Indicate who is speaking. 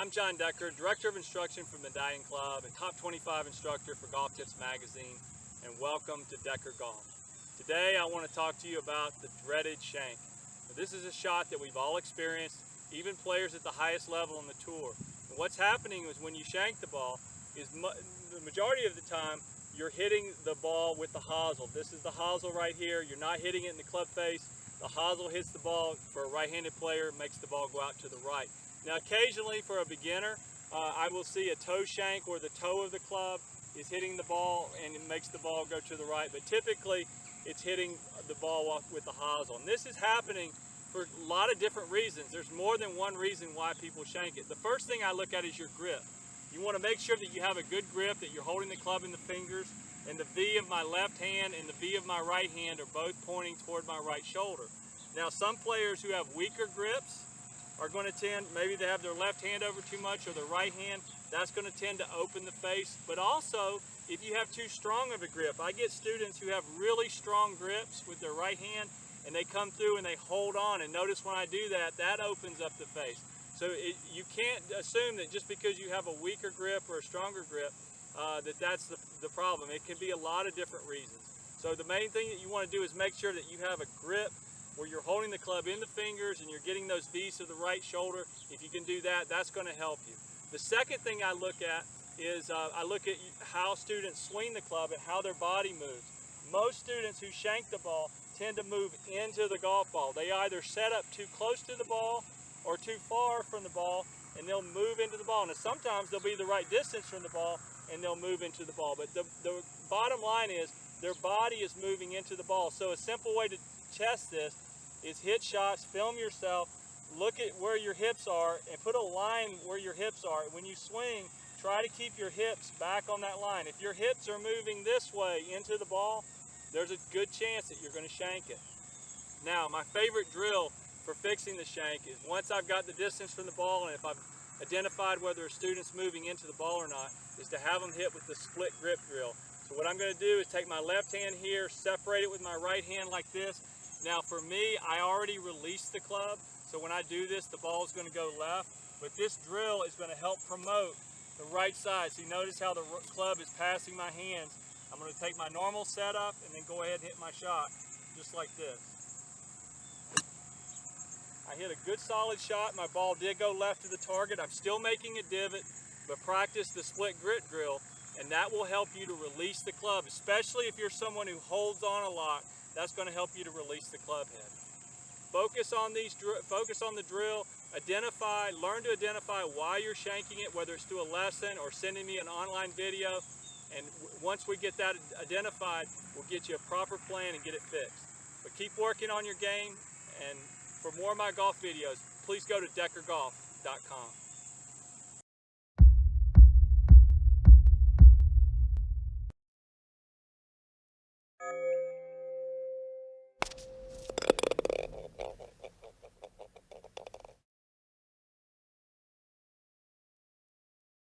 Speaker 1: I'm John Decker, Director of Instruction for Medallion Club and Top 25 Instructor for Golf Tips Magazine, and welcome to Decker Golf. Today I want to talk to you about the dreaded shank. Now, this is a shot that we've all experienced, even players at the highest level on the tour. And what's happening is when you shank the ball, the majority of the time you're hitting the ball with the hosel. This is the hosel right here. You're not hitting it in the club face. The hosel hits the ball for a right-handed player, makes the ball go out to the right. Now occasionally for a beginner, I will see a toe shank where the toe of the club is hitting the ball and it makes the ball go to the right, but typically it's hitting the ball with the hosel. And this is happening for a lot of different reasons. There's more than one reason why people shank it. The first thing I look at is your grip. You want to make sure that you have a good grip, that you're holding the club in the fingers, and the V of my left hand and the V of my right hand are both pointing toward my right shoulder. Now some players who have weaker grips are going to tend, maybe they have their left hand over too much or their right hand, that's going to tend to open the face. But also, if you have too strong of a grip, I get students who have really strong grips with their right hand and they come through and they hold on, and notice when I do that, that opens up the face. So you can't assume that just because you have a weaker grip or a stronger grip, that's the problem. It can be a lot of different reasons. So the main thing that you want to do is make sure that you have a grip where you're holding the club in the fingers and you're getting those V's to the right shoulder. If you can do that, that's going to help you. The second thing I look at is I look at how students swing the club and how their body moves. Most students who shank the ball tend to move into the golf ball. They either set up too close to the ball or too far from the ball, and they'll move into the ball. And sometimes they'll be the right distance from the ball and they'll move into the ball. But the bottom line is their body is moving into the ball. So a simple way to test this is hit shots, film yourself, look at where your hips are, and put a line where your hips are. When you swing, try to keep your hips back on that line. If your hips are moving this way into the ball, there's a good chance that you're going to shank it. Now, my favorite drill for fixing the shank is once I've got the distance from the ball and if I've identified whether a student's moving into the ball or not, is to have them hit with the split grip drill. So what I'm going to do is take my left hand here, separate it with my right hand like this. Now for me, I already released the club, so when I do this, the ball is going to go left, but this drill is going to help promote the right side. So you notice how the club is passing my hands. I'm going to take my normal setup and then go ahead and hit my shot, just like this. I hit a good solid shot. My ball did go left to the target. I'm still making a divot, but practice the split grip drill, and that will help you to release the club, especially if you're someone who holds on a lot. That's going to help you to release the club head. Focus on the drill. Learn to identify why you're shanking it, whether it's through a lesson or sending me an online video. And once we get that identified, we'll get you a proper plan and get it fixed. But keep working on your game, and for more of my golf videos, please go to deckergolf.com.